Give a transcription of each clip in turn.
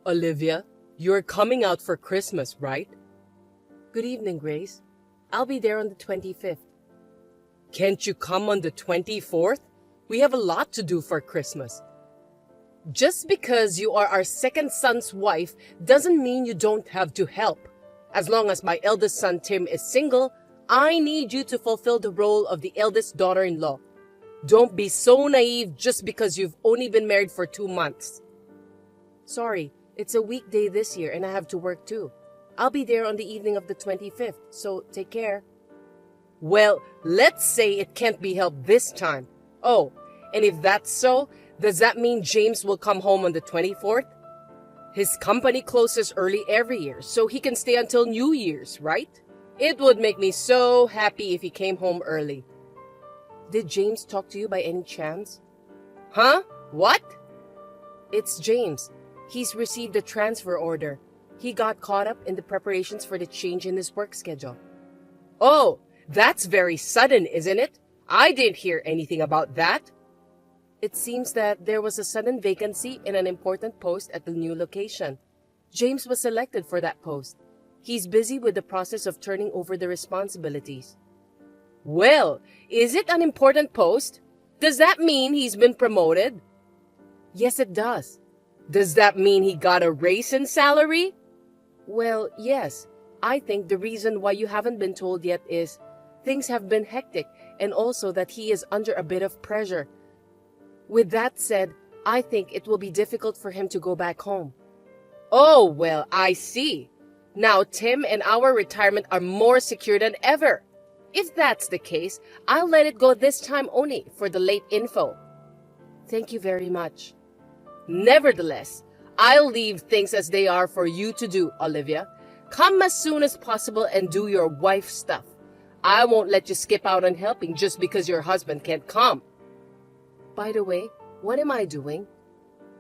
Olivia, you're coming out for Christmas, right? Good evening, Grace. I'll be there on the 25th. Can't you come on the 24th? We have a lot to do for Christmas. Just because you are our second son's wife doesn't mean you don't have to help. As long as my eldest son Tim is single, I need you to fulfill the role of the eldest daughter-in-law. Don't be so naive just because you've only been married for 2 months. Sorry, it's a weekday this year and I have to work too. I'll be there on the evening of the 25th, so take care. Well, let's say it can't be helped this time. Oh, and if that's so, does that mean James will come home on the 24th? His company closes early every year, so he can stay until New Year's, right? It would make me so happy if he came home early. Did James talk to you by any chance? Huh? What? It's James. He's received a transfer order. He got caught up in the preparations for the change in his work schedule. Oh, that's very sudden, isn't it? I didn't hear anything about that. It seems that there was a sudden vacancy in an important post at the new location. James was selected for that post. He's busy with the process of turning over the responsibilities. Well, is it an important post? Does that mean he's been promoted? Yes, it does. Does that mean he got a raise in salary? Well, yes. I think the reason why you haven't been told yet is things have been hectic and also that he is under a bit of pressure. With that said, I think it will be difficult for him to go back home. Oh, well, I see. Now Tim and our retirement are more secure than ever. If that's the case, I'll let it go this time only for the late info. Thank you very much. Nevertheless, I'll leave things as they are for you to do, Olivia. Come as soon as possible and do your wife stuff. I won't let you skip out on helping just because your husband can't come. By the way, what am I doing?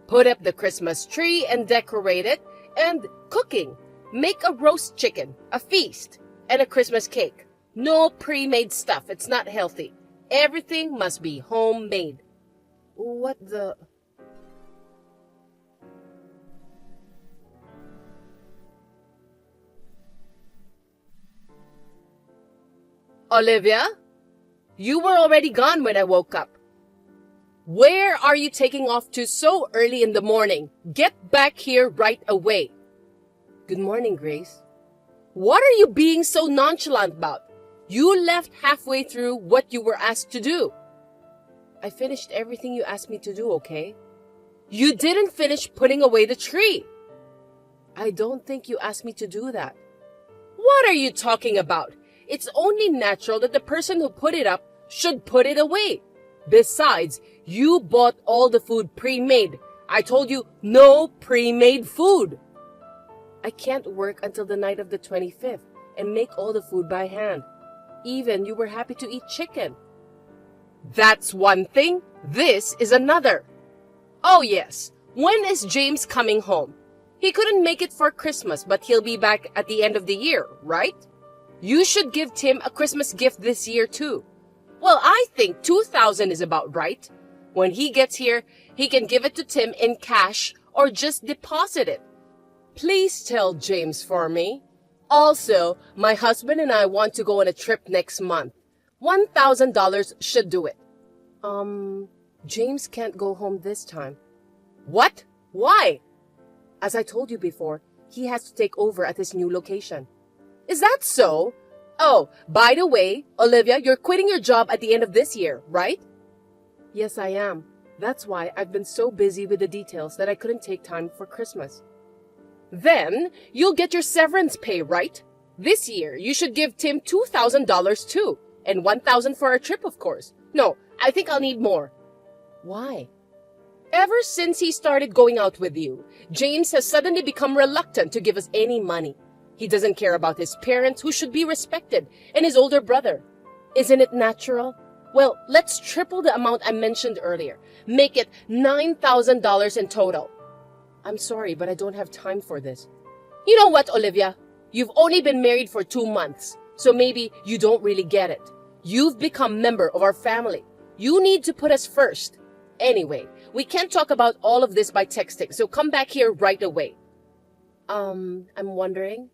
Put up the Christmas tree and decorate it, and cooking. Make a roast chicken, a feast, and a Christmas cake. No pre-made stuff, it's not healthy. Everything must be homemade. What the... Olivia, you were already gone when I woke up. Where are you taking off to so early in the morning? Get back here right away. Good morning, Grace. What are you being so nonchalant about? You left halfway through what you were asked to do. I finished everything you asked me to do, okay? You didn't finish putting away the tree. I don't think you asked me to do that. What are you talking about? It's only natural that the person who put it up should put it away. Besides, you bought all the food pre-made. I told you no pre-made food. I can't work until the night of the 25th and make all the food by hand. Even you were happy to eat chicken. That's one thing. This is another. Oh yes, when is James coming home? He couldn't make it for Christmas, but he'll be back at the end of the year, right? You should give Tim a Christmas gift this year too. Well, I think $2,000 is about right. When he gets here, he can give it to Tim in cash or just deposit it. Please tell James for me. Also, my husband and I want to go on a trip next month. $1,000 should do it. James can't go home this time. What? Why? As I told you before, he has to take over at his new location. Is that so? Oh, by the way, Olivia, you're quitting your job at the end of this year, right? Yes, I am. That's why I've been so busy with the details that I couldn't take time for Christmas. Then, you'll get your severance pay, right? This year, you should give Tim $2,000 too. And $1,000 for our trip, of course. No, I think I'll need more. Why? Ever since he started going out with you, James has suddenly become reluctant to give us any money. He doesn't care about his parents, who should be respected, and his older brother. Isn't it natural? Well, let's triple the amount I mentioned earlier. Make it $9,000 in total. I'm sorry, but I don't have time for this. You know what, Olivia? You've only been married for 2 months, so maybe you don't really get it. You've become member of our family. You need to put us first. Anyway, we can't talk about all of this by texting, so come back here right away. I'm wondering.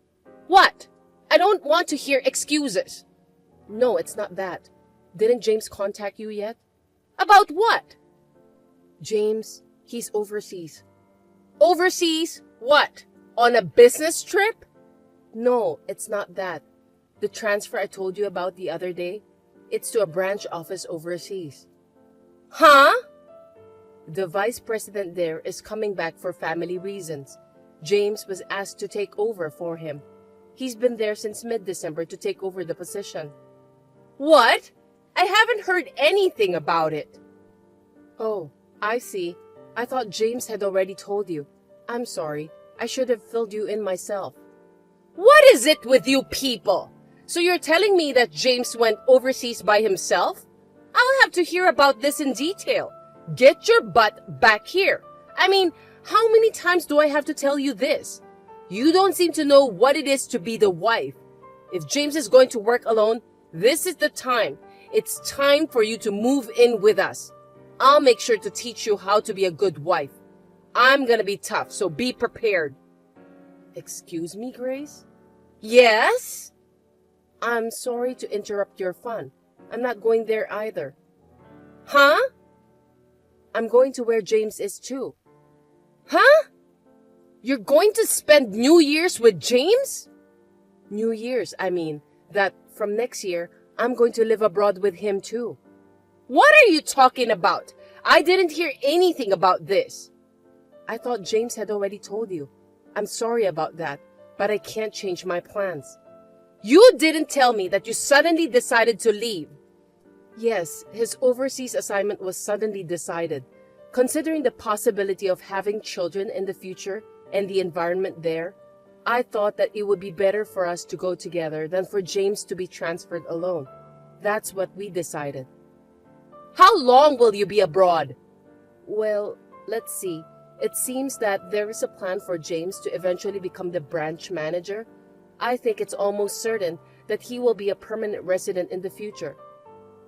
What? I don't want to hear excuses. No, it's not that. Didn't James contact you yet? About what? James, he's overseas. Overseas? What? On a business trip? No, it's not that. The transfer I told you about the other day, it's to a branch office overseas. Huh? The vice president there is coming back for family reasons. James was asked to take over for him. He's been there since mid-December to take over the position. What? I haven't heard anything about it. Oh, I see. I thought James had already told you. I'm sorry. I should have filled you in myself. What is it with you people? So you're telling me that James went overseas by himself? I'll have to hear about this in detail. Get your butt back here. I mean, how many times do I have to tell you this? You don't seem to know what it is to be the wife. If James is going to work alone, this is the time. It's time for you to move in with us. I'll make sure to teach you how to be a good wife. I'm gonna be tough, so be prepared. Excuse me, Grace? Yes? I'm sorry to interrupt your fun. I'm not going there either. Huh? I'm going to where James is too. Huh? You're going to spend New Year's with James? New Year's, I mean, that from next year, I'm going to live abroad with him too. What are you talking about? I didn't hear anything about this. I thought James had already told you. I'm sorry about that, but I can't change my plans. You didn't tell me that you suddenly decided to leave. Yes, his overseas assignment was suddenly decided. Considering the possibility of having children in the future and the environment there, I thought that it would be better for us to go together than for James to be transferred alone. That's what we decided. How long will you be abroad? Well, let's see. It seems that there is a plan for James to eventually become the branch manager. I think it's almost certain that he will be a permanent resident in the future.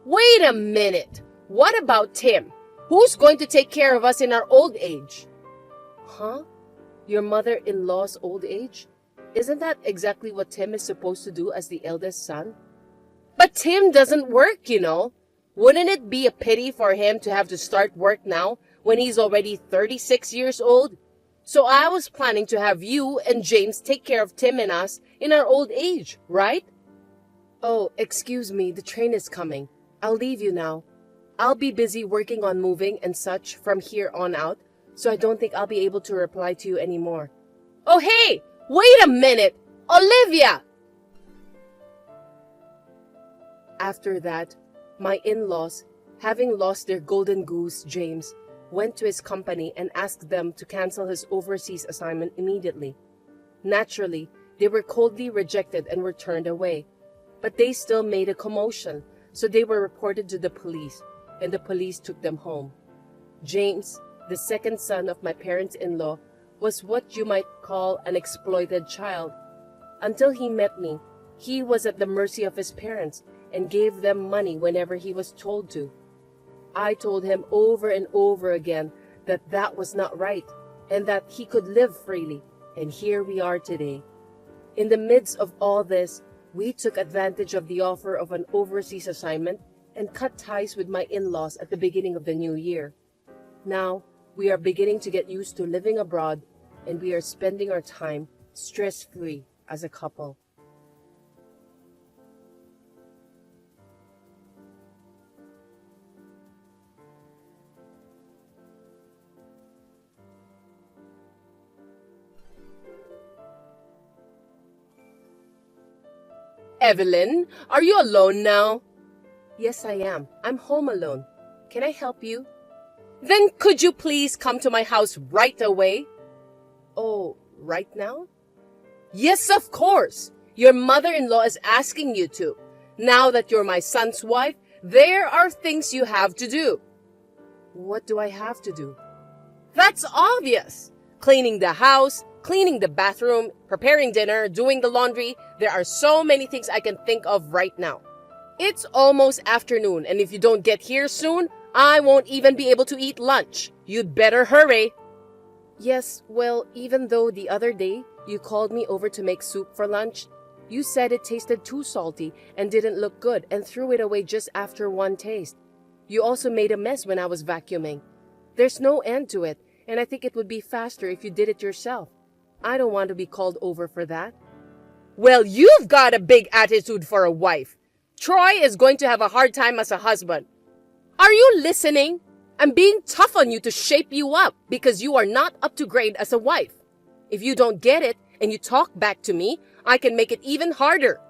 Wait a minute. What about Tim? Who's going to take care of us in our old age? Huh? Your mother-in-law's old age? Isn't that exactly what Tim is supposed to do as the eldest son? But Tim doesn't work, you know. Wouldn't it be a pity for him to have to start work now when he's already 36 years old? So I was planning to have you and James take care of Tim and us in our old age, right? Oh, excuse me, the train is coming. I'll leave you now. I'll be busy working on moving and such from here on out, so I don't think I'll be able to reply to you anymore. Oh, hey! Wait a minute! Olivia! After that, my in-laws, having lost their golden goose, James, went to his company and asked them to cancel his overseas assignment immediately. Naturally, they were coldly rejected and were turned away. But they still made a commotion, so they were reported to the police, and the police took them home. James, the second son of my parents-in-law, was what you might call an exploited child. Until he met me, he was at the mercy of his parents and gave them money whenever he was told to. I told him over and over again that that was not right and that he could live freely, and here we are today. In the midst of all this, we took advantage of the offer of an overseas assignment and cut ties with my in-laws at the beginning of the new year. Now, we are beginning to get used to living abroad, and we are spending our time stress-free as a couple. Evelyn, are you alone now? Yes, I am. I'm home alone. Can I help you? Then could you please come to my house right away? Oh, right now? Yes, of course. Your mother-in-law is asking you to. Now that you're my son's wife, there are things you have to do. What do I have to do? That's obvious. Cleaning the house, cleaning the bathroom, preparing dinner, doing the laundry. There are so many things I can think of right now. It's almost afternoon, and if you don't get here soon, I won't even be able to eat lunch. You'd better hurry. Yes, well, even though the other day you called me over to make soup for lunch, you said it tasted too salty and didn't look good and threw it away just after one taste. You also made a mess when I was vacuuming. There's no end to it, and I think it would be faster if you did it yourself. I don't want to be called over for that. Well, you've got a big attitude for a wife. Troy is going to have a hard time as a husband. Are you listening? I'm being tough on you to shape you up because you are not up to grade as a wife. If you don't get it and you talk back to me, I can make it even harder.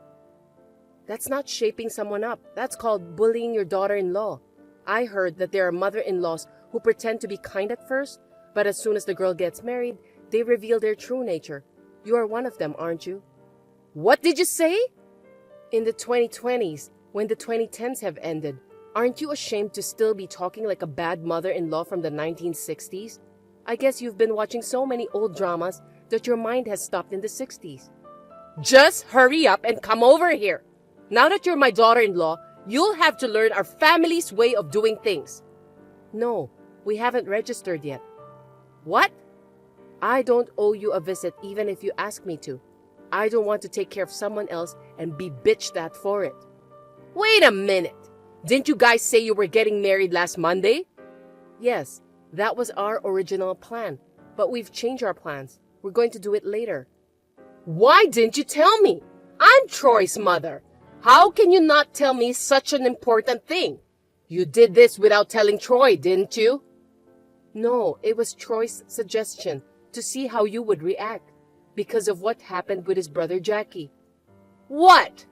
That's not shaping someone up. That's called bullying your daughter-in-law. I heard that there are mother-in-laws who pretend to be kind at first, but as soon as the girl gets married, they reveal their true nature. You are one of them, aren't you? What did you say? In the 2020s, when the 2010s have ended, aren't you ashamed to still be talking like a bad mother-in-law from the 1960s? I guess you've been watching so many old dramas that your mind has stopped in the 60s. Just hurry up and come over here. Now that you're my daughter-in-law, you'll have to learn our family's way of doing things. No, we haven't registered yet. What? I don't owe you a visit even if you ask me to. I don't want to take care of someone else and be bitched at for it. Wait a minute. Didn't you guys say you were getting married last Monday? Yes, that was our original plan, but we've changed our plans. We're going to do it later. Why didn't you tell me? I'm Troy's mother. How can you not tell me such an important thing? You did this without telling Troy, didn't you? No, it was Troy's suggestion to see how you would react because of what happened with his brother Jackie. What?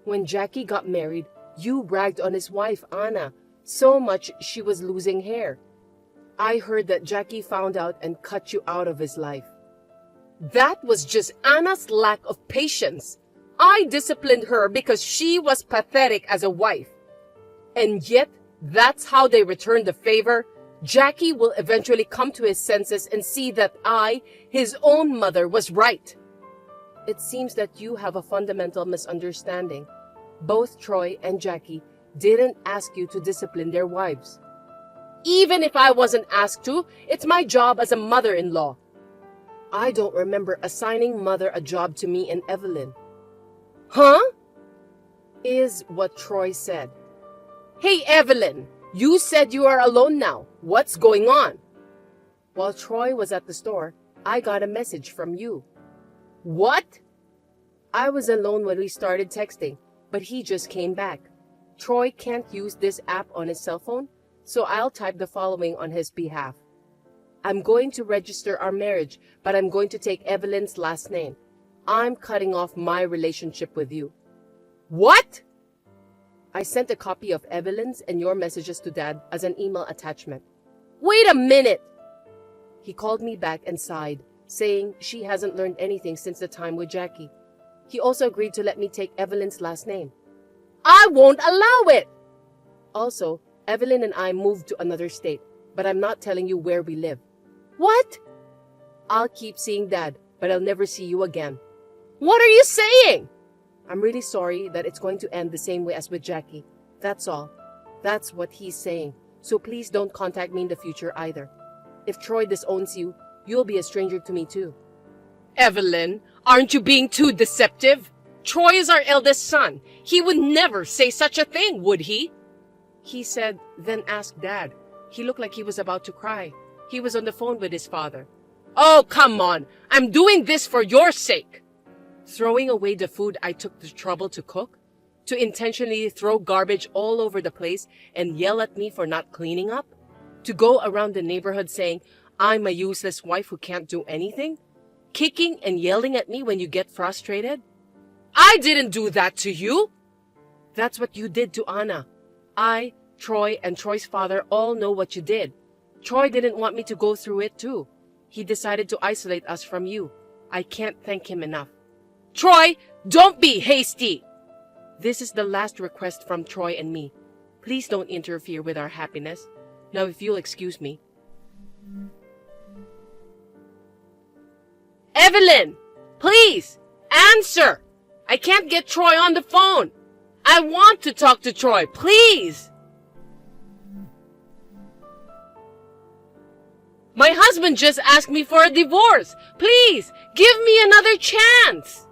When Jackie got married, you bragged on his wife, Anna, so much she was losing hair. I heard that Jackie found out and cut you out of his life. That was just Anna's lack of patience. I disciplined her because she was pathetic as a wife. And yet, that's how they returned the favor. Jackie will eventually come to his senses and see that I, his own mother, was right. It seems that you have a fundamental misunderstanding. Both Troy and Jackie didn't ask you to discipline their wives. Even if I wasn't asked to, it's my job as a mother-in-law. I don't remember assigning mother a job to me and Evelyn. Huh? Is what Troy said. Hey, Evelyn, you said you are alone now. What's going on? While Troy was at the store, I got a message from you. What? I was alone when we started texting, but he just came back. Troy can't use this app on his cell phone, so I'll type the following on his behalf. I'm going to register our marriage, but I'm going to take Evelyn's last name. I'm cutting off my relationship with you. What? I sent a copy of Evelyn's and your messages to Dad as an email attachment. Wait a minute! He called me back and sighed, saying she hasn't learned anything since the time with Jackie. He also agreed to let me take Evelyn's last name. I won't allow it! Also, Evelyn and I moved to another state, but I'm not telling you where we live. What? I'll keep seeing Dad, but I'll never see you again. What are you saying? I'm really sorry that it's going to end the same way as with Jackie. That's all. That's what he's saying. So please don't contact me in the future either. If Troy disowns you, you'll be a stranger to me too. Evelyn, aren't you being too deceptive? Troy is our eldest son. He would never say such a thing, would he? He said, then ask Dad. He looked like he was about to cry. He was on the phone with his father. Oh, come on. I'm doing this for your sake. Throwing away the food I took the trouble to cook? To intentionally throw garbage all over the place and yell at me for not cleaning up? To go around the neighborhood saying, I'm a useless wife who can't do anything? Kicking and yelling at me when you get frustrated? I didn't do that to you. That's what you did to Anna. I, Troy, and Troy's father all know what you did. Troy didn't want me to go through it too. He decided to isolate us from you. I can't thank him enough. Troy, don't be hasty. This is the last request from Troy and me. Please don't interfere with our happiness. Now, if you'll excuse me. Evelyn, please, answer. I can't get Troy on the phone. I want to talk to Troy, please. My husband just asked me for a divorce. Please, give me another chance.